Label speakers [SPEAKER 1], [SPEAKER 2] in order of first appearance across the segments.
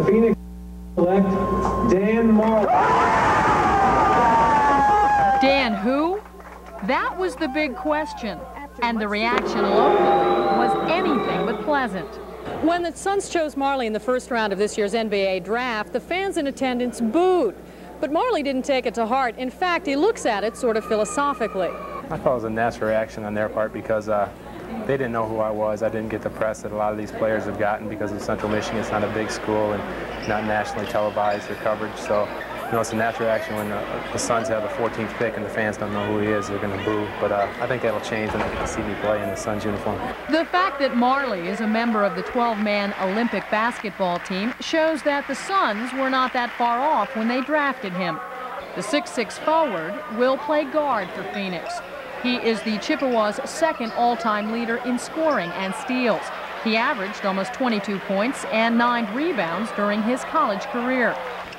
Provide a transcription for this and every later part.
[SPEAKER 1] the Phoenix select Dan Marley.
[SPEAKER 2] Dan who? That was the big question, and the reaction locally was anything but pleasant. When the Suns chose Marley in the first round of this year's NBA draft, the fans in attendance booed. But Marley didn't take it to heart. In fact, he looks at it sort of philosophically.
[SPEAKER 3] I thought it was a natural reaction on their part because they didn't know who I was. I didn't get the press that a lot of these players have gotten because of Central Michigan. It's not a big school and not nationally televised or coverage. So, you know, it's a natural reaction when the Suns have the 14th pick and the fans don't know who he is. They're going to boo. But I think that'll change when they get to see me play in the Suns uniform. The fact that Marley is a member of the 12-man Olympic basketball team shows that the Suns were not that far off when they drafted him. The 6'6" forward will play guard for Phoenix. He is the Chippewas' second all-time leader in scoring and steals. He averaged almost 22 points and 9 rebounds during his college career.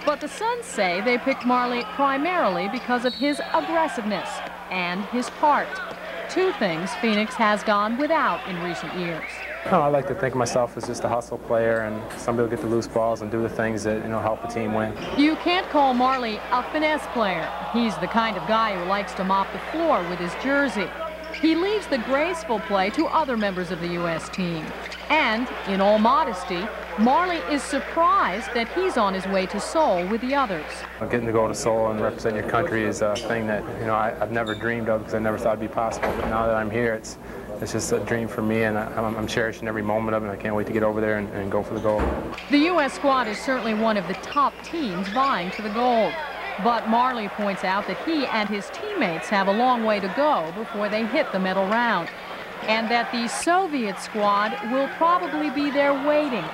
[SPEAKER 3] But the Suns say they picked Marley primarily because of his aggressiveness and his heart. Two things Phoenix has gone without in recent years. Oh, I like to think of myself as just a hustle player and somebody will get the loose balls and do the things that, you know, help the team win. You can't call Marley a finesse player. He's the kind of guy who likes to mop the floor with his jersey. He leaves the graceful play to other members of the U.S. team. And, in all modesty, Marley is surprised that he's on his way to Seoul with the others. Getting to go to Seoul and represent your country is a thing that, you know, I've never dreamed of because I never thought it'd be possible. But now that I'm here, it's just a dream for me, and I'm cherishing every moment of it, and I can't wait to get over there and go for the gold. The U.S. squad is certainly one of the top teams vying for the gold. But Marley points out that he and his teammates have a long way to go before they hit the medal round, and that the Soviet squad will probably be there waiting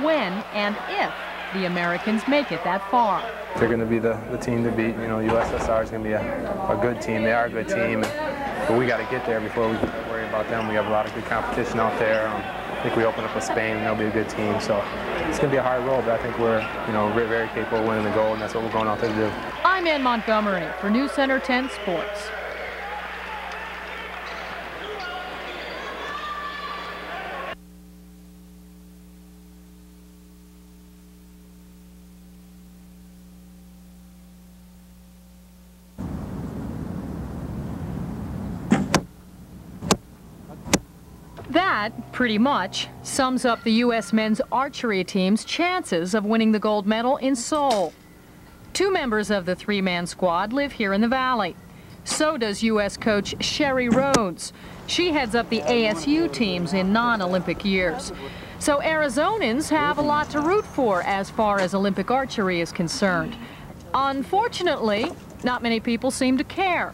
[SPEAKER 3] when and if the Americans make it that far. They're going to be the team to beat. You know, USSR is going to be a good team. They are a good team, but we got to get there before we can worry about them. We have a lot of good competition out there. I think we open up with Spain, and they'll be a good team. So it's going to be a hard road, but I think we're, you know, very capable of winning the gold, and that's what we're going out there to do. I'm in Montgomery for News Center 10 Sports. That, pretty much, sums up the U.S. men's archery team's chances of winning the gold medal in Seoul. 2 members of the 3-man squad live here in the Valley. So does U.S. coach Sherry Rhodes. She heads up the ASU teams in non-Olympic years. So Arizonans have a lot to root for as far as Olympic archery is concerned. Unfortunately, not many people seem to care.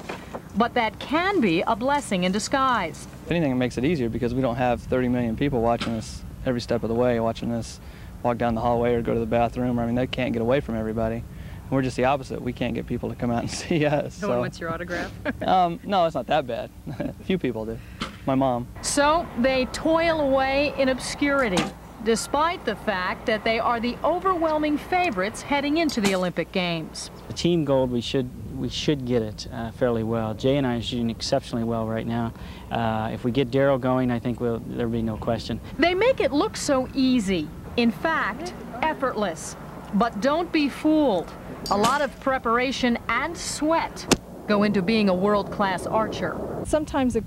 [SPEAKER 3] But that can be a blessing in disguise.
[SPEAKER 4] If anything, it makes it easier because we don't have 30 million people watching us every step of the way, watching us walk down the hallway or go to the bathroom. I mean, they can't get away from everybody. And we're just the opposite. We can't get people to come out and see us.
[SPEAKER 2] No one wants your autograph?
[SPEAKER 4] No, it's not that bad. A few people do. My mom.
[SPEAKER 2] So they toil away in obscurity, despite the fact that they are the overwhelming favorites heading into the Olympic Games.
[SPEAKER 5] The team gold, we should get it fairly well. Jay and I are shooting exceptionally well right now. If we get Daryl going, I think there'll be no question.
[SPEAKER 2] They make it look so easy. In fact, effortless. But don't be fooled. A lot of preparation and sweat go into being a world-class archer.
[SPEAKER 6] Sometimes a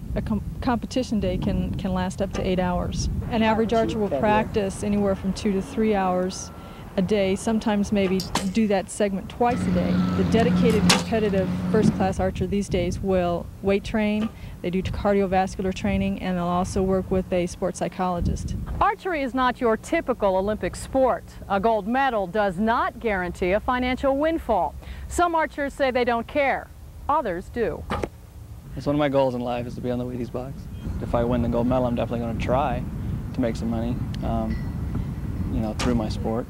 [SPEAKER 6] competition day can last up to 8 hours. An average archer will practice anywhere from 2 to 3 hours a day, sometimes maybe do that segment twice a day. The dedicated, competitive first-class archer these days will weight train, they do cardiovascular training, and they'll also work with a sports psychologist.
[SPEAKER 2] Archery is not your typical Olympic sport. A gold medal does not guarantee a financial windfall. Some archers say they don't care. Others do.
[SPEAKER 4] It's one of my goals in life is to be on the Wheaties box. If I win the gold medal, I'm definitely going to try to make some money, you know, through my sport,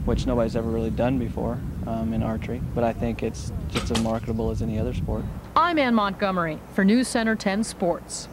[SPEAKER 4] which nobody's ever really done before in archery, but I think it's just as marketable as any other sport.
[SPEAKER 2] I'm Ann Montgomery for News Center 10 Sports.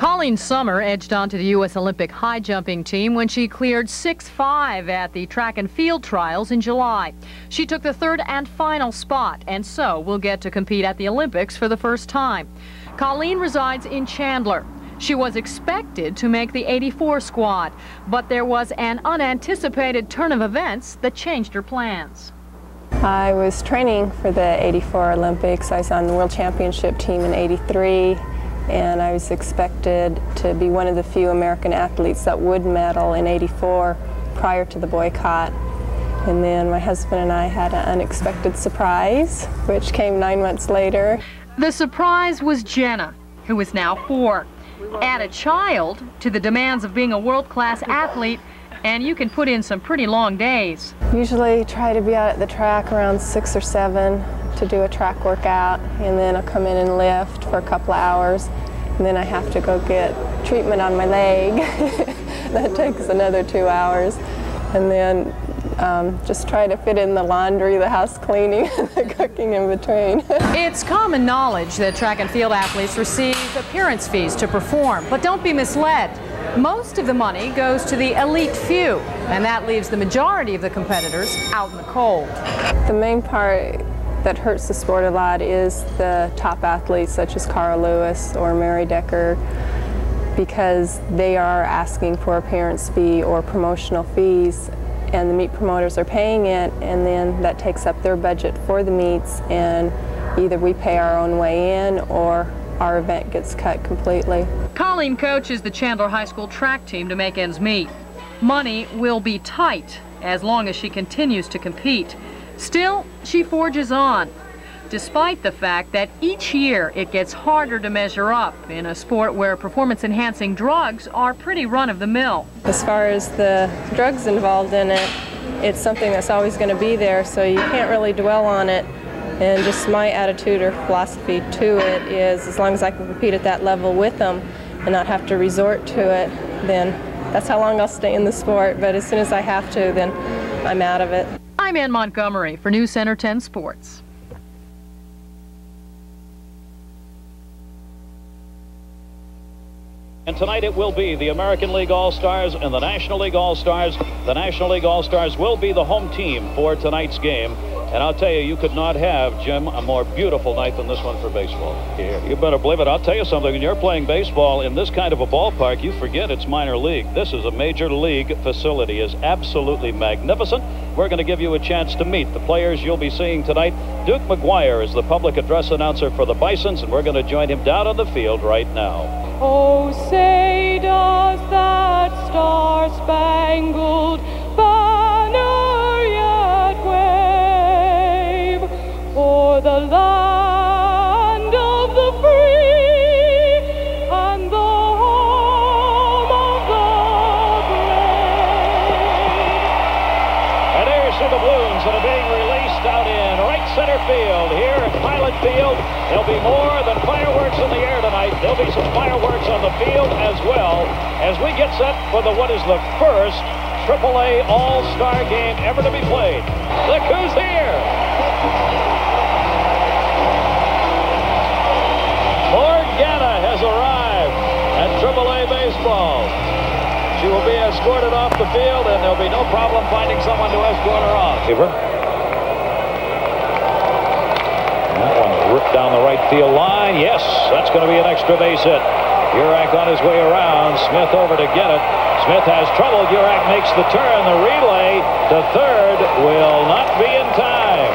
[SPEAKER 2] Colleen Summer edged onto the U.S. Olympic high jumping team when she cleared 6'5" at the track and field trials in July. She took the third and final spot, and so will get to compete at the Olympics for the first time. Colleen resides in Chandler. She was expected to make the 84 squad, but there was an unanticipated turn of events that changed her plans.
[SPEAKER 7] I was training for the 84 Olympics. I was on the World Championship team in 83. And I was expected to be one of the few American athletes that would medal in 84 prior to the boycott. And then my husband and I had an unexpected surprise, which came 9 months later.
[SPEAKER 2] The surprise was Jenna, who is now 4. Add a child to the demands of being a world-class athlete, and you can put in some pretty long days.
[SPEAKER 7] Usually try to be out at the track around 6 or 7 to do a track workout, and then I'll come in and lift for a couple of hours, and then I have to go get treatment on my leg. That takes another 2 hours, and then just try to fit in the laundry, the house cleaning, and the cooking in between.
[SPEAKER 2] It's common knowledge that track and field athletes receive appearance fees to perform, but don't be misled. Most of the money goes to the elite few, and that leaves the majority of the competitors out in the cold.
[SPEAKER 7] The main part that hurts the sport a lot is the top athletes such as Carl Lewis or Mary Decker, because they are asking for appearance fee or promotional fees, and the meet promoters are paying it, and then that takes up their budget for the meets, and either we pay our own way in or our event gets cut completely.
[SPEAKER 2] Colleen coaches the Chandler High School track team to make ends meet. Money will be tight as long as she continues to compete. Still, she forges on, despite the fact that each year it gets harder to measure up in a sport where performance-enhancing drugs are pretty run-of-the-mill.
[SPEAKER 7] As far as the drugs involved in it, it's something that's always going to be there, so you can't really dwell on it. And just my attitude or philosophy to it is, as long as I can compete at that level with them and not have to resort to it, then that's how long I'll stay in the sport. But as soon as I have to, then I'm out of it.
[SPEAKER 2] I'm Ann Montgomery for News Center 10 Sports.
[SPEAKER 8] And tonight it will be the American League All-Stars and the National League All-Stars. The National League All-Stars will be the home team for tonight's game. And I'll tell you, you could not have, Jim, a more beautiful night than this one for baseball. Yeah, you better believe it. I'll tell you something. When you're playing baseball in this kind of a ballpark, you forget it's minor league. This is a major league facility. It's absolutely magnificent. We're going to give you a chance to meet the players you'll be seeing tonight. Duke McGuire is the public address announcer for the Bisons, and we're going to join him down on the field right now.
[SPEAKER 9] Oh, say does that star-spangled banner yet wave o'er the land of the free and the home of the brave?
[SPEAKER 8] And there's the balloons that are being released out in right center field here at Pilot Field. There'll be more than fireworks in the air tonight. There'll be some fireworks on the field as well as we get set for what is the first AAA All-Star game ever to be played. Look who's here! Morgana has arrived at AAA baseball. She will be escorted off the field, and there'll be no problem finding someone to escort her off. That one ripped down the right field line. Yes, that's going to be an extra base hit. Urak on his way around. Smith over to get it. Smith has trouble. Urak makes the turn. The relay to third will not be in time.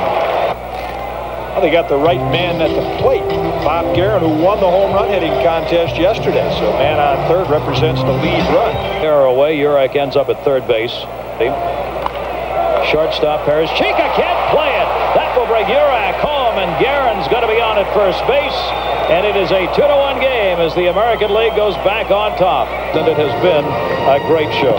[SPEAKER 10] Well, they got the right man at the plate. Bob Guerin, who won the home run hitting contest yesterday. So man on third represents the lead run.
[SPEAKER 8] Error away. Urak ends up at third base. Shortstop Perez Chica can't play it. That will bring Urak home, and Guerin's going to be on at first base. And it is a 2-1 game as the American League goes back on top. And it has been a great show.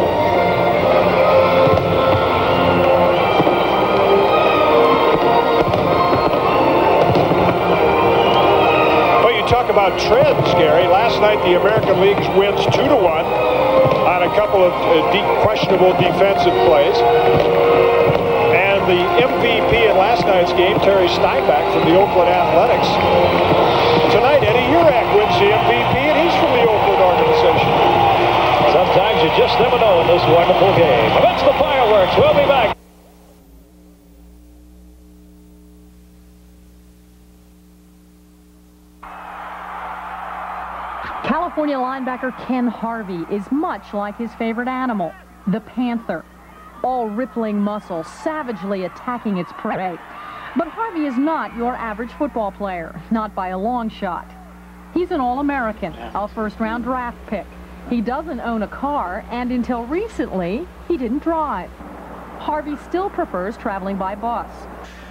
[SPEAKER 10] Well, you talk about trends, Gary. Last night the American League wins 2-1 on a couple of questionable defensive plays. And the MVP in last night's game, Terry Steinbach from the Oakland Athletics. Tonight, Eddie Urak wins the MVP, and he's from the Oakland organization.
[SPEAKER 8] You just never know in this wonderful game. Amidst the fireworks, we'll be back.
[SPEAKER 2] California linebacker Ken Harvey is much like his favorite animal, the panther. All rippling muscle, savagely attacking its prey. But Harvey is not your average football player, not by a long shot. He's an All-American, a first-round draft pick. He doesn't own a car, and until recently, he didn't drive. Harvey still prefers traveling by bus.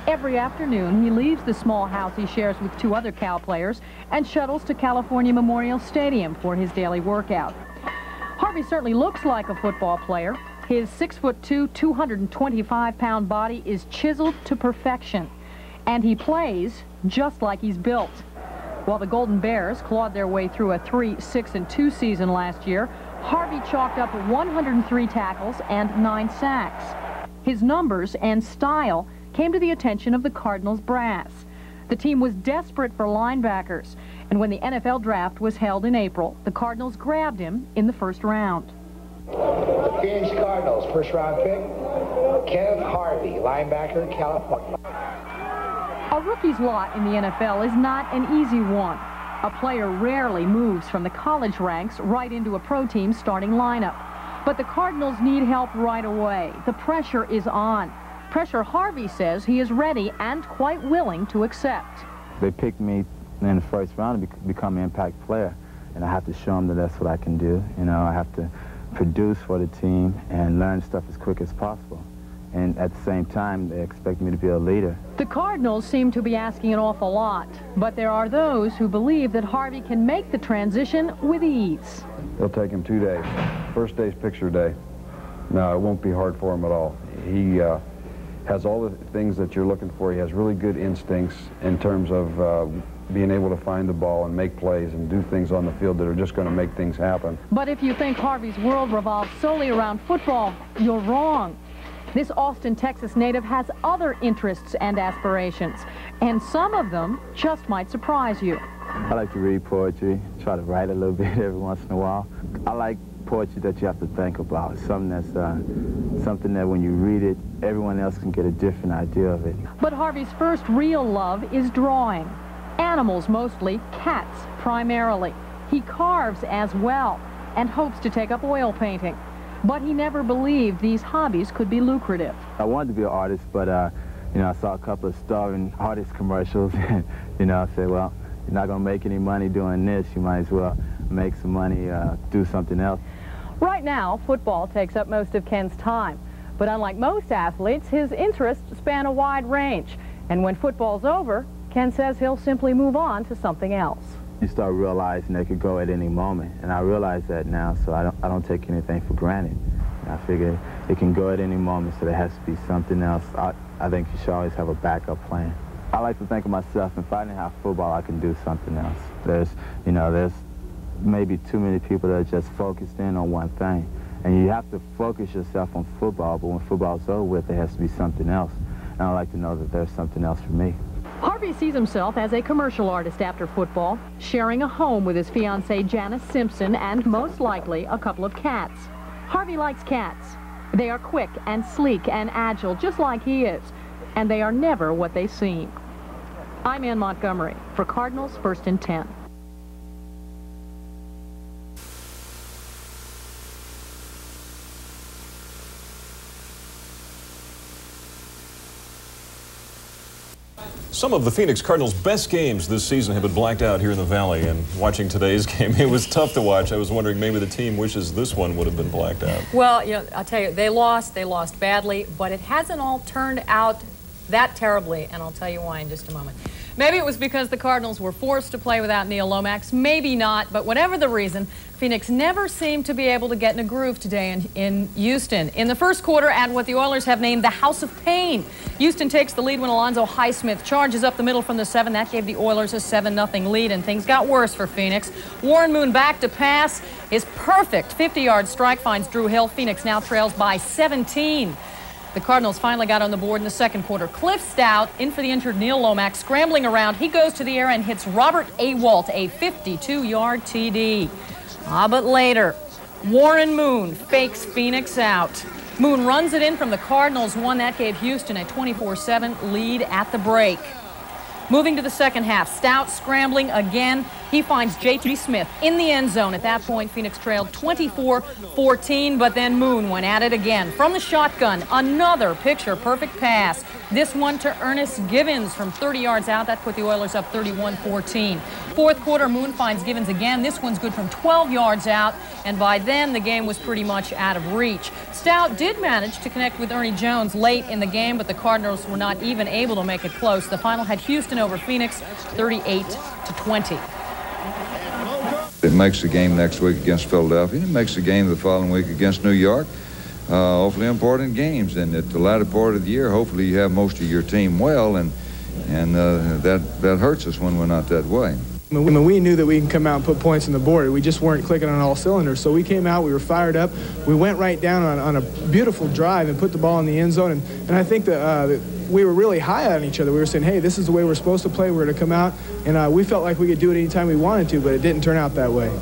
[SPEAKER 2] Every afternoon, he leaves the small house he shares with 2 other Cal players and shuttles to California Memorial Stadium for his daily workout. Harvey certainly looks like a football player. His 6'2", 225-pound body is chiseled to perfection, and he plays just like he's built. While the Golden Bears clawed their way through a 3-6-2 season last year, Harvey chalked up 103 tackles and 9 sacks. His numbers and style came to the attention of the Cardinals brass. The team was desperate for linebackers, and when the NFL draft was held in April, the Cardinals grabbed him in the first round.
[SPEAKER 11] Phoenix Cardinals, first-round pick, Kenneth Harvey, linebacker, California.
[SPEAKER 2] A rookie's lot in the NFL is not an easy one. A player rarely moves from the college ranks right into a pro team's starting lineup. But the Cardinals need help right away. The pressure is on. Pressure Harvey says he is ready and quite willing to accept.
[SPEAKER 12] They picked me in the first round to become an impact player, and I have to show them that that's what I can do. You know, I have to produce for the team and learn stuff as quick as possible. And at the same time, they expect me to be a leader.
[SPEAKER 2] The Cardinals seem to be asking an awful lot, but there are those who believe that Harvey can make the transition with ease.
[SPEAKER 13] It'll take him 2 days. First day's picture day. No, it won't be hard for him at all. He has all the things that you're looking for. He has really good instincts in terms of being able to find the ball and make plays and do things on the field that are just going to make things happen.
[SPEAKER 2] But if you think Harvey's world revolves solely around football, you're wrong. This Austin, Texas native has other interests and aspirations, and some of them just might surprise you.
[SPEAKER 12] I like to read poetry, try to write a little bit every once in a while. I like poetry that you have to think about, something that's something that when you read it, everyone else can get a different idea of it.
[SPEAKER 2] But Harvey's first real love is drawing. Animals mostly, cats primarily. He carves as well and hopes to take up oil painting. But he never believed these hobbies could be lucrative.
[SPEAKER 12] I wanted to be an artist, but you know, I saw a couple of starving artist commercials, and you know, I said, well, you're not going to make any money doing this. You might as well make some money, do something else.
[SPEAKER 2] Right now, football takes up most of Ken's time. But unlike most athletes, his interests span a wide range. And when football's over, Ken says he'll simply move on to something else.
[SPEAKER 12] You start realizing they could go at any moment, and I realize that now, so I don't take anything for granted. And I figure it can go at any moment, so there has to be something else. I think you should always have a backup plan. I like to think of myself, if I didn't have football, I can do something else. There's maybe too many people that are just focused in on one thing, and you have to focus yourself on football, but when football's over with, there has to be something else. And I like to know that there's something else for me.
[SPEAKER 2] Harvey sees himself as a commercial artist after football, sharing a home with his fiancée Janice Simpson and most likely a couple of cats. Harvey likes cats. They are quick and sleek and agile, just like he is, and they are never what they seem. I'm Ann Montgomery for Cardinals First and 10.
[SPEAKER 14] Some of the Phoenix Cardinals' best games this season have been blacked out here in the Valley, and watching today's game, it was tough to watch. I was wondering maybe the team wishes this one would have been blacked out.
[SPEAKER 15] Well, you know, I'll tell you, they lost badly, but it hasn't all turned out that terribly, and I'll tell you why in just a moment. Maybe it was because the Cardinals were forced to play without Neil Lomax, maybe not, but whatever the reason, Phoenix never seemed to be able to get in a groove today in Houston. In the first quarter, at what the Oilers have named the House of Pain, Houston takes the lead when Alonzo Highsmith charges up the middle from the 7. That gave the Oilers a 7-0 lead, and things got worse for Phoenix. Warren Moon back to pass. His perfect 50-yard strike finds Drew Hill. Phoenix now trails by 17. The Cardinals finally got on the board in the second quarter. Cliff Stout in for the injured Neil Lomax, scrambling around. He goes to the air and hits Robert Awalt, a 52-yard TD. But later,
[SPEAKER 2] Warren Moon fakes Phoenix out. Moon runs it in from the Cardinals one. That gave Houston a 24-7 lead at the break. Moving to the second half, Stout scrambling again. He finds J.T. Smith in the end zone. At that point, Phoenix trailed 24-14, but then Moon went at it again. From the shotgun, another picture-perfect pass. This one to Ernest Givens from 30 yards out. That put the Oilers up 31-14. Fourth quarter, Moon finds Givens again. This one's good from 12 yards out, and by then the game was pretty much out of reach. Stout did manage to connect with Ernie Jones late in the game, but the Cardinals were not even able to make it close. The final had Houston over Phoenix 38-20.
[SPEAKER 16] It makes the game next week against Philadelphia. It makes the game the following week against New York. Hopefully important games, and at the latter part of the year, hopefully you have most of your team well, and that hurts us when we're not that way.
[SPEAKER 17] I mean, we knew that we can come out and put points on the board. We just weren't clicking on all cylinders. So we came out, we were fired up. We went right down on a beautiful drive and put the ball in the end zone. And I think that we were really high on each other. We were saying, hey, this is the way we're supposed to play. We're going to come out. And we felt like we could do it anytime we wanted to, but it didn't turn out that way.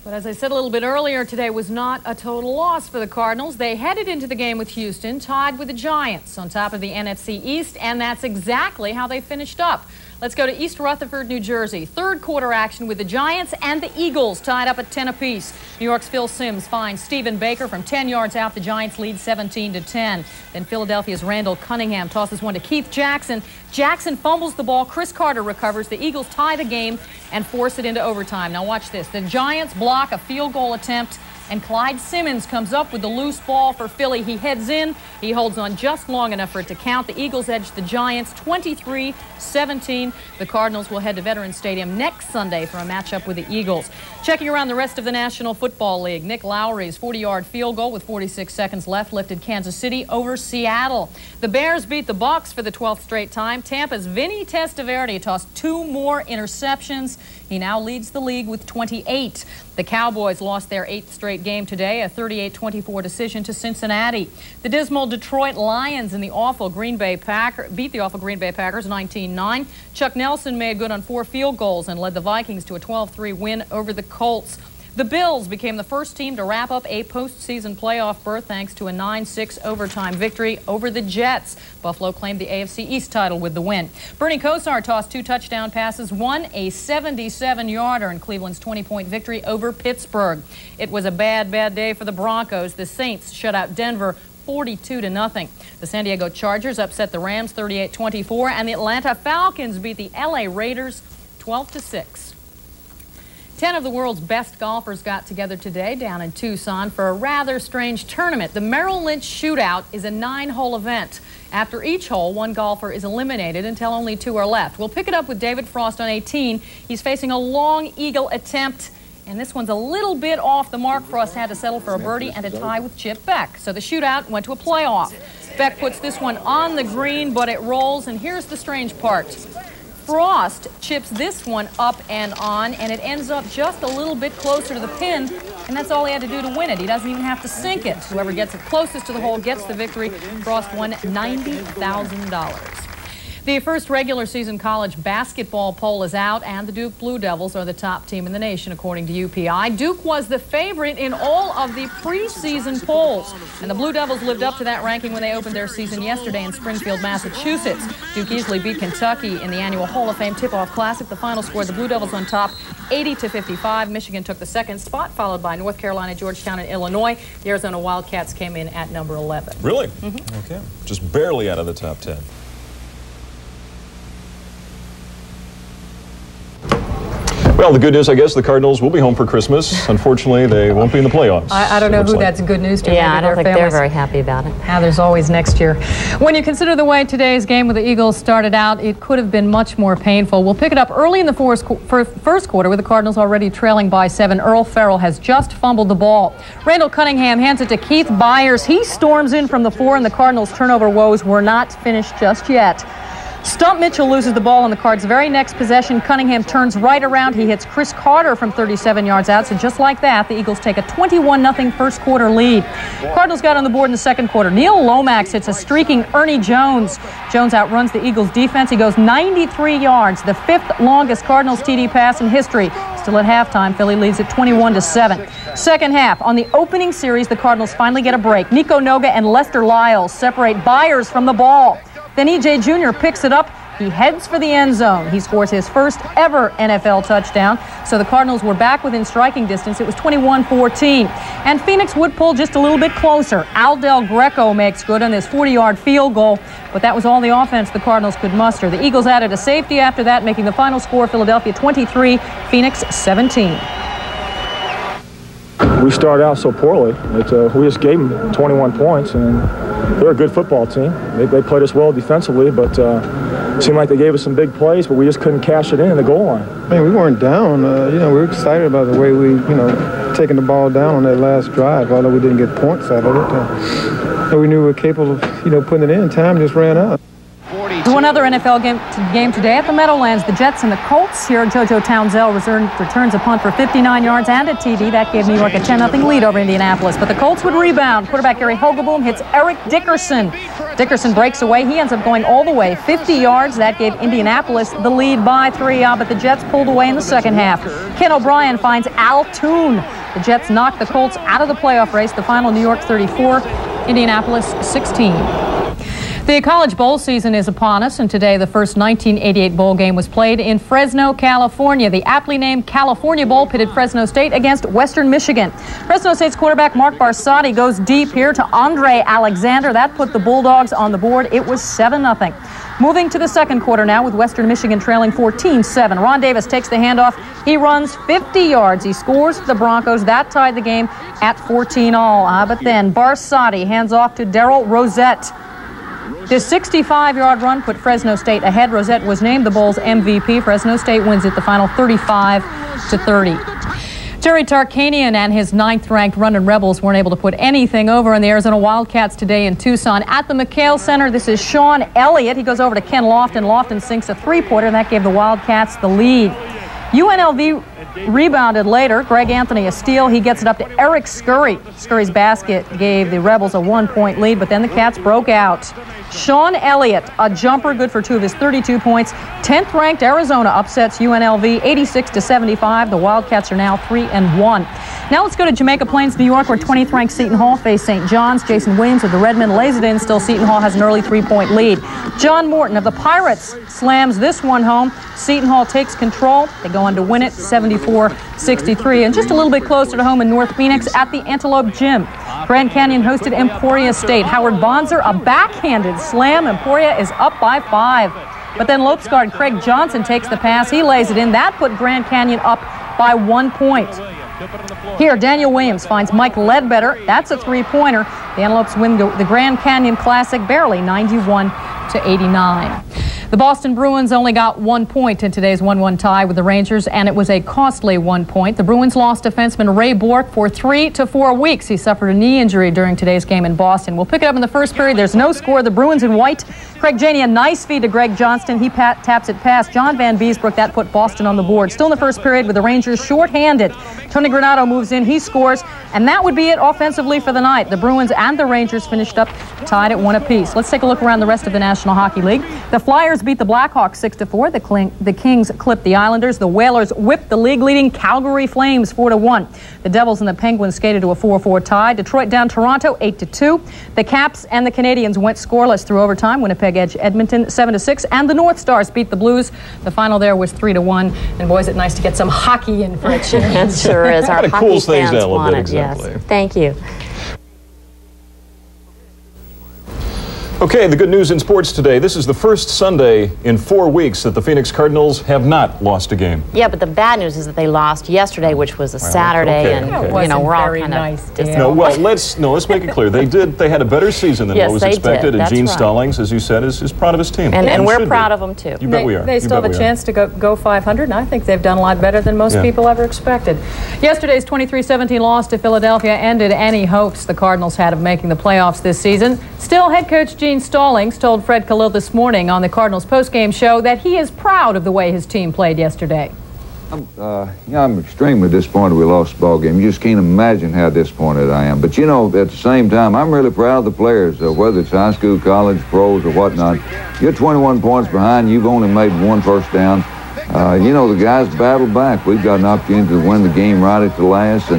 [SPEAKER 2] But as I said a little bit earlier, today was not a total loss for the Cardinals. They headed into the game with Houston, tied with the Giants on top of the NFC East, and that's exactly how they finished up. Let's go to East Rutherford, New Jersey. Third quarter action with the Giants and the Eagles tied up at 10 apiece. New York's Phil Simms finds Stephen Baker from 10 yards out. The Giants lead 17-10. Then Philadelphia's Randall Cunningham tosses one to Keith Jackson. Jackson fumbles the ball. Chris Carter recovers. The Eagles tie the game and force it into overtime. Now watch this. The Giants block a field goal attempt, and Clyde Simmons comes up with the loose ball for Philly. He heads in. He holds on just long enough for it to count. The Eagles edge the Giants 23-17. The Cardinals will head to Veterans Stadium next Sunday for a matchup with the Eagles. Checking around the rest of the National Football League, Nick Lowry's 40-yard field goal with 46 seconds left lifted Kansas City over Seattle. The Bears beat the Bucs for the 12th straight time. Tampa's Vinny Testaverde tossed 2 more interceptions. He now leads the league with 28. The Cowboys lost their 8th straight game today, a 38-24 decision to Cincinnati. The dismal Detroit Lions and the awful Green Bay Packers beat the awful Green Bay Packers 19-9. Chuck Nelson made good on 4 field goals and led the Vikings to a 12-3 win over the Colts. The Bills became the first team to wrap up a postseason playoff berth thanks to a 9-6 overtime victory over the Jets. Buffalo claimed the AFC East title with the win. Bernie Kosar tossed 2 touchdown passes, won a 77-yarder in Cleveland's 20-point victory over Pittsburgh. It was a bad day for the Broncos. The Saints shut out Denver 42-0. The San Diego Chargers upset the Rams 38-24, and the Atlanta Falcons beat the LA Raiders 12-6. 10 of the world's best golfers got together today down in Tucson for a rather strange tournament. The Merrill Lynch Shootout is a 9-hole event. After each hole, 1 golfer is eliminated until only 2 are left. We'll pick it up with David Frost on 18. He's facing a long eagle attempt, and this one's a little bit off the mark. Frost had to settle for a birdie and a tie with Chip Beck. So the shootout went to a playoff. Beck puts this one on the green, but it rolls, and here's the strange part. Frost chips this one up and on, and it ends up just a little bit closer to the pin, and that's all he had to do to win it. He doesn't even have to sink it. Whoever gets it closest to the hole gets the victory. Frost won $90,000. The first regular season college basketball poll is out, and the Duke Blue Devils are the top team in the nation, according to UPI. Duke was the favorite in all of the preseason polls, and the Blue Devils lived up to that ranking when they opened their season yesterday in Springfield, Massachusetts. Duke easily beat Kentucky in the annual Hall of Fame Tip-Off Classic. The final scored the Blue Devils on top 80-55. Michigan took the 2nd spot, followed by North Carolina, Georgetown, and Illinois. The Arizona Wildcats came in at number 11.
[SPEAKER 14] Really?
[SPEAKER 2] Mm-hmm.
[SPEAKER 14] Okay. Just barely out of the top 10. Well, the good news, I guess, the Cardinals will be home for Christmas. Unfortunately, they won't be in the playoffs.
[SPEAKER 2] I don't know who that's good news to.
[SPEAKER 18] Yeah, I don't think they're very happy about it.
[SPEAKER 2] Now, there's always next year. When you consider the way today's game with the Eagles started out, it could have been much more painful. We'll pick it up early in the first quarter with the Cardinals already trailing by 7. Earl Farrell has just fumbled the ball. Randall Cunningham hands it to Keith Byers. He storms in from the 4, and the Cardinals' turnover woes were not finished just yet. Stump Mitchell loses the ball on the Cards' very next possession. Cunningham turns right around. He hits Chris Carter from 37 yards out. So just like that, the Eagles take a 21-0 first quarter lead. Cardinals got on the board in the second quarter. Neil Lomax hits a streaking Ernie Jones. Jones outruns the Eagles defense. He goes 93 yards, the 5th longest Cardinals TD pass in history. Still at halftime, Philly leads at 21-7. Second half, on the opening series, the Cardinals finally get a break. Nico Noga and Lester Lyles separate Byers from the ball. Then E.J. Jr. picks it up. He heads for the end zone. He scores his first ever NFL touchdown. So the Cardinals were back within striking distance. It was 21-14. And Phoenix would pull just a little bit closer. Al Del Greco makes good on this 40-yard field goal. But that was all the offense the Cardinals could muster. The Eagles added a safety after that, making the final score Philadelphia 23, Phoenix 17.
[SPEAKER 19] We started out so poorly. We just gave them 21 points, and they're a good football team. They played us well defensively, but it seemed like they gave us some big plays, but we just couldn't cash it in the goal line.
[SPEAKER 20] Man, we weren't down. We were excited about the way we, taking the ball down on that last drive, although we didn't get points out of it. And we knew we were capable of, putting it in. Time just ran out.
[SPEAKER 2] To another NFL game today at the Meadowlands, the Jets and the Colts. Here, JoJo Townsend returns a punt for 59 yards and a TD. That gave New York a 10-0 lead over Indianapolis. But the Colts would rebound. Quarterback Gary Hogeboom hits Eric Dickerson. Dickerson breaks away. He ends up going all the way, 50 yards. That gave Indianapolis the lead by 3, but the Jets pulled away in the second half. Ken O'Brien finds Al Toon. The Jets knocked the Colts out of the playoff race. The final, New York 34, Indianapolis 16. The College Bowl season is upon us, and today the first 1988 bowl game was played in Fresno, California. The aptly named California Bowl pitted Fresno State against Western Michigan. Fresno State's quarterback Mark Barsotti goes deep here to Andre Alexander. That put the Bulldogs on the board. It was 7-0. Moving to the second quarter now with Western Michigan trailing 14-7. Ron Davis takes the handoff. He runs 50 yards. He scores for the Broncos. That tied the game at 14-all. But then Barsotti hands off to Darrell Rosette. This 65-yard run put Fresno State ahead. Rosette was named the Bowl's MVP. Fresno State wins it the final 35-30. Terry Tarkanian and his 9th-ranked Runnin' Rebels weren't able to put anything over on the Arizona Wildcats today in Tucson. At the McHale Center, this is Sean Elliott. He goes over to Ken Lofton. Lofton sinks a three-pointer, and that gave the Wildcats the lead. UNLV rebounded later. Greg Anthony a steal. He gets it up to Eric Scurry. Scurry's basket gave the Rebels a 1-point lead, but then the Cats broke out. Sean Elliott, a jumper, good for 2 of his 32 points. 10th-ranked Arizona upsets UNLV 86-75. The Wildcats are now 3-1. Now let's go to Jamaica Plains, New York, where 20th-ranked Seton Hall face St. John's. Jason Williams of the Redmen lays it in. Still, Seton Hall has an early 3-point lead. John Morton of the Pirates slams this one home. Seton Hall takes control. They go on to win it 74-63. And just a little bit closer to home in North Phoenix at the Antelope Gym, Grand Canyon hosted Emporia State. Howard Bonzer, a backhanded slam. Emporia is up by 5. But then Lopes guard Craig Johnson takes the pass. He lays it in. That put Grand Canyon up by 1 point. Here, Daniel Williams finds Mike Ledbetter. That's a three-pointer. The Antelopes win the Grand Canyon Classic barely, 91-89. The Boston Bruins only got 1 point in today's 1-1 tie with the Rangers, and it was a costly 1 point. The Bruins lost defenseman Ray Bourque for 3 to 4 weeks. He suffered a knee injury during today's game in Boston. We'll pick it up in the first period. There's no score. The Bruins in white. Craig Janey, a nice feed to Greg Johnston. He taps it past John Van Beesbrook. That put Boston on the board. Still in the first period with the Rangers shorthanded. Tony Granato moves in. He scores. And that would be it offensively for the night. The Bruins and the Rangers finished up tied at 1 apiece. Let's take a look around the rest of the National Hockey League. The Flyers beat the Blackhawks 6-4. The Kings clipped the Islanders. The Whalers whipped the league-leading Calgary Flames 4-1. The Devils and the Penguins skated to a 4-4 tie. Detroit down Toronto 8-2. The Caps and the Canadiens went scoreless through overtime. Winnipeg edged Edmonton 7-6. And the North Stars beat the Blues. The final there was 3-1. And boy, is it nice to get some hockey in for a change.
[SPEAKER 18] It sure is. Our hockey
[SPEAKER 14] cools things
[SPEAKER 18] fans
[SPEAKER 14] down a little
[SPEAKER 18] want
[SPEAKER 14] bit,
[SPEAKER 18] it.
[SPEAKER 14] exactly.
[SPEAKER 18] Yes. Thank you.
[SPEAKER 14] Okay, the good news in sports today. This is the first Sunday in 4 weeks that the Phoenix Cardinals have not lost a game.
[SPEAKER 18] Yeah, but the bad news is that they lost yesterday, which was a Saturday, and you know we're all kind of
[SPEAKER 14] no. Well, let's make it clear. They had a better season than
[SPEAKER 18] yes,
[SPEAKER 14] what was
[SPEAKER 18] they
[SPEAKER 14] expected,
[SPEAKER 18] did.
[SPEAKER 14] and Gene
[SPEAKER 18] right.
[SPEAKER 14] Stallings, as you said, is proud of his team,
[SPEAKER 18] and we're proud of them too.
[SPEAKER 14] You bet we are.
[SPEAKER 15] They still have a chance to go 500, and I think they've done a lot better than most people ever expected. Yesterday's 23-17 loss to Philadelphia ended any hopes the Cardinals had of making the playoffs this season. Still, head coach Gene Stallings told Fred Khalil this morning on the Cardinals postgame show that he is proud of the way his team played yesterday.
[SPEAKER 16] I'm extremely disappointed we lost the ball game. You just can't imagine how disappointed I am. But, you know, at the same time, I'm really proud of the players, whether it's high school, college, pros, or whatnot. You're 21 points behind. You've only made 1 first down. you know, the guys battled back. We've got an opportunity to win the game right at the last,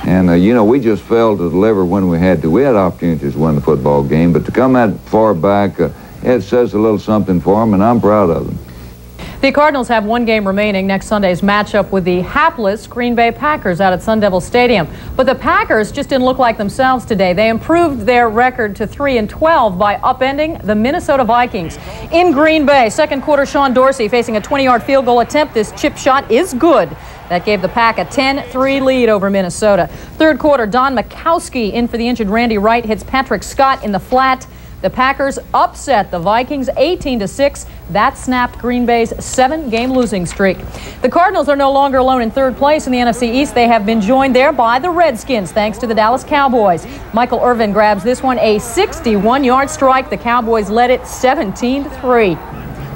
[SPEAKER 16] and you know, we just failed to deliver when we had to. We had opportunities to win the football game, but to come that far back, it says a little something for them, and I'm proud of them.
[SPEAKER 15] The Cardinals have one game remaining next Sunday's matchup with the hapless Green Bay Packers out at Sun Devil Stadium. But the Packers just didn't look like themselves today. They improved their record to 3-12 by upending the Minnesota Vikings. In Green Bay, second quarter, Sean Dorsey facing a 20-yard field goal attempt. This chip shot is good. That gave the Pack a 10-3 lead over Minnesota. Third quarter, Don Majkowski in for the injured Randy Wright hits Patrick Scott in the flat. The Packers upset the Vikings 18-6. That snapped Green Bay's 7-game losing streak. The Cardinals are no longer alone in third place in the NFC East. They have been joined there by the Redskins, thanks to the Dallas Cowboys. Michael Irvin grabs this one, a 61-yard strike. The Cowboys led it 17-3.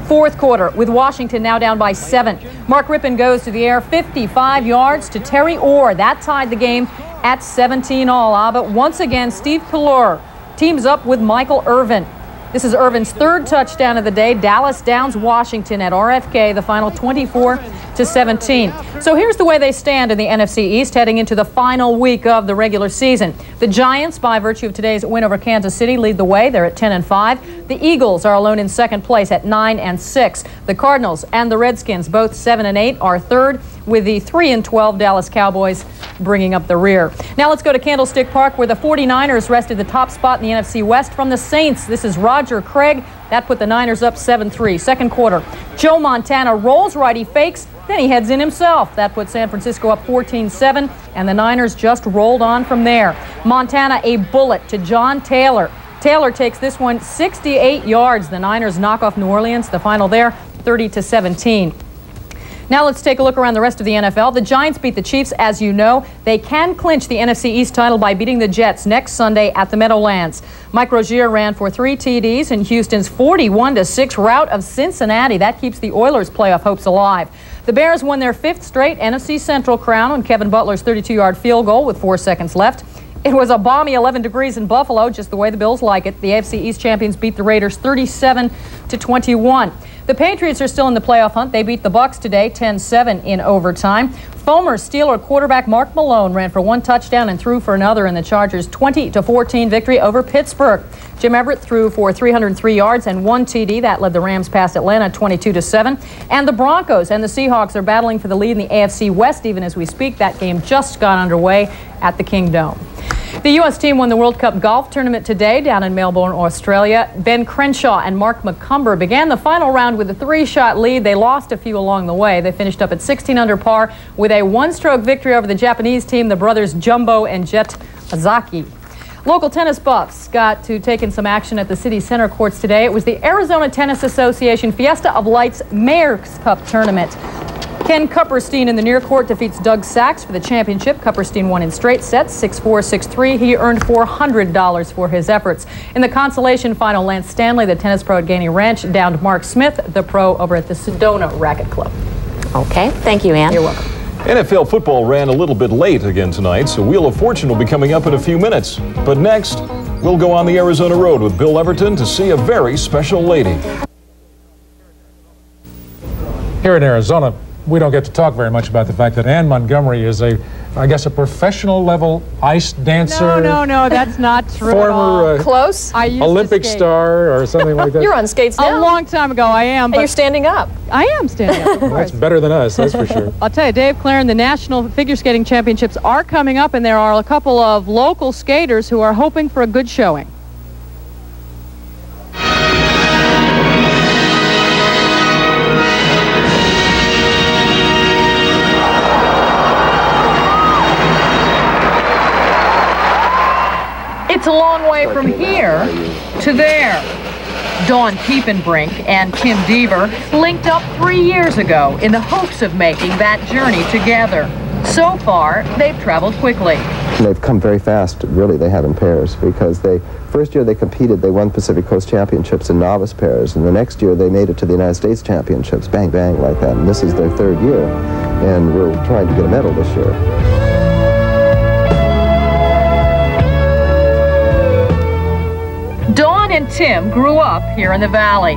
[SPEAKER 15] Fourth quarter, with Washington now down by 7. Mark Rippon goes to the air, 55 yards to Terry Orr. That tied the game at 17-all. But once again, Steve Kallur teams up with Michael Irvin. This is Irvin's third touchdown of the day. Dallas downs Washington at RFK, the final 24-17. So here's the way they stand in the NFC East heading into the final week of the regular season. The Giants, by virtue of today's win over Kansas City, lead the way. They're at 10-5. The Eagles are alone in second place at 9-6. The Cardinals and the Redskins, both 7-8, are third, with the 3-12 Dallas Cowboys bringing up the rear. Now let's go to Candlestick Park, where the 49ers wrested the top spot in the NFC West from the Saints. This is Roger Craig. That put the Niners up 7-3. Second quarter, Joe Montana rolls right, he fakes, then he heads in himself. That put San Francisco up 14-7, and the Niners just rolled on from there. Montana, a bullet to John Taylor. Taylor takes this one 68 yards. The Niners knock off New Orleans. The final there, 30-17. Now let's take a look around the rest of the NFL. The Giants beat the Chiefs, as you know. They can clinch the NFC East title by beating the Jets next Sunday at the Meadowlands. Mike Rozier ran for 3 TDs in Houston's 41-6 rout of Cincinnati. That keeps the Oilers' playoff hopes alive. The Bears won their 5th straight NFC Central crown on Kevin Butler's 32-yard field goal with 4 seconds left. It was a balmy 11 degrees in Buffalo, just the way the Bills like it. The AFC East champions beat the Raiders 37-21. The Patriots are still in the playoff hunt. They beat the Bucs today, 10-7 in overtime. Former Steeler quarterback Mark Malone ran for 1 touchdown and threw for another in the Chargers' 20-14 victory over Pittsburgh. Jim Everett threw for 303 yards and 1 TD. That led the Rams past Atlanta 22-7. And the Broncos and the Seahawks are battling for the lead in the AFC West even as we speak. That game just got underway at the Kingdome. The U.S. team won the World Cup golf tournament today down in Melbourne, Australia. Ben Crenshaw and Mark McCumber began the final round with a 3-shot lead. They lost a few along the way. They finished up at 16 under par with a 1-stroke victory over the Japanese team, the brothers Jumbo and Jet Azaki. Local tennis buffs got to take in some action at the city center courts today. It was the Arizona Tennis Association Fiesta of Lights Mayor's Cup tournament. Ken Kupperstein in the near court defeats Doug Sachs for the championship. Kupperstein won in straight sets, 6-4, 6-3. He earned $400 for his efforts. In the consolation final, Lance Stanley, the tennis pro at Gainey Ranch, downed Mark Smith, the pro over at the Sedona Racket Club.
[SPEAKER 18] Okay, thank you, Ann.
[SPEAKER 15] You're welcome.
[SPEAKER 14] NFL football ran a little bit late again tonight, so Wheel of Fortune will be coming up in a few minutes. But next, we'll go on the Arizona road with Bill Everton to see a very special lady.
[SPEAKER 21] Here in Arizona, we don't get to talk very much about the fact that Ann Montgomery is a professional level ice dancer.
[SPEAKER 6] No, that's not true.
[SPEAKER 21] Former
[SPEAKER 6] close.
[SPEAKER 21] Olympic star or something like that.
[SPEAKER 7] You're on skates now.
[SPEAKER 6] A long time ago, I am.
[SPEAKER 7] And you're standing up.
[SPEAKER 6] I am standing up.
[SPEAKER 21] Well, that's better than us, that's for sure.
[SPEAKER 6] I'll tell you, Dave Claren, the National Figure Skating Championships are coming up, and there are a couple of local skaters who are hoping for a good showing.
[SPEAKER 2] It's a long way from here to there. Dawn Kiepenbrink and Kim Deaver linked up 3 years ago in the hopes of making that journey together. So far, they've traveled quickly.
[SPEAKER 22] They've come very fast, really, they have in pairs, because first year they competed, they won Pacific Coast Championships in novice pairs, and the next year they made it to the United States Championships, bang, bang, like that, and this is their 3rd year, and we're trying to get a medal this year.
[SPEAKER 2] Dawn and Tim grew up here in the valley.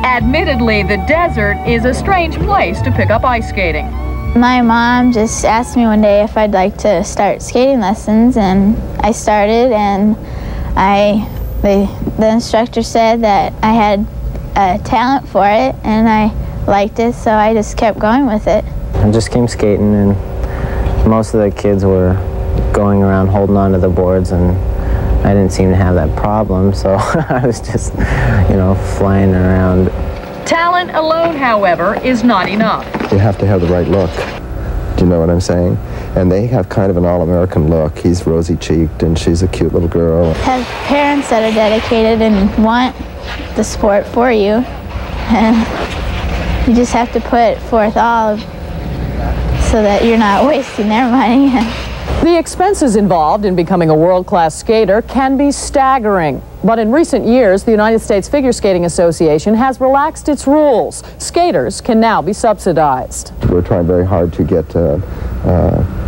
[SPEAKER 2] Admittedly, the desert is a strange place to pick up ice skating.
[SPEAKER 1] My mom just asked me one day if I'd like to start skating lessons, and I started, and the instructor said that I had a talent for it, and I liked it, so I just kept going with it.
[SPEAKER 3] I just came skating, and most of the kids were going around holding onto the boards, and I didn't seem to have that problem, so I was just, you know, flying around.
[SPEAKER 2] Talent alone, however, is not enough.
[SPEAKER 22] You have to have the right look. Do you know what I'm saying? And they have kind of an all-American look. He's rosy-cheeked, and she's a cute little girl.
[SPEAKER 1] Have parents that are dedicated and want the sport for you, and you just have to put forth all so that you're not wasting their money.
[SPEAKER 2] The expenses involved in becoming a world-class skater can be staggering. But in recent years, the United States Figure Skating Association has relaxed its rules. Skaters can now be subsidized.
[SPEAKER 22] We're trying very hard to get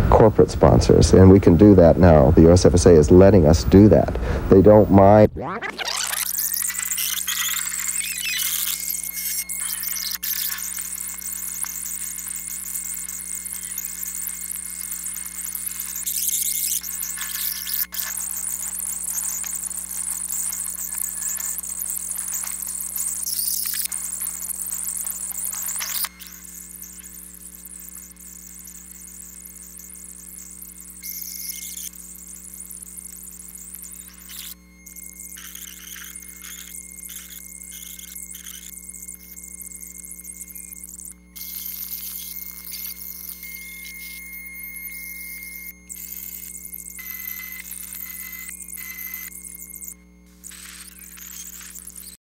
[SPEAKER 22] corporate sponsors, and we can do that now. The USFSA is letting us do that. They don't mind.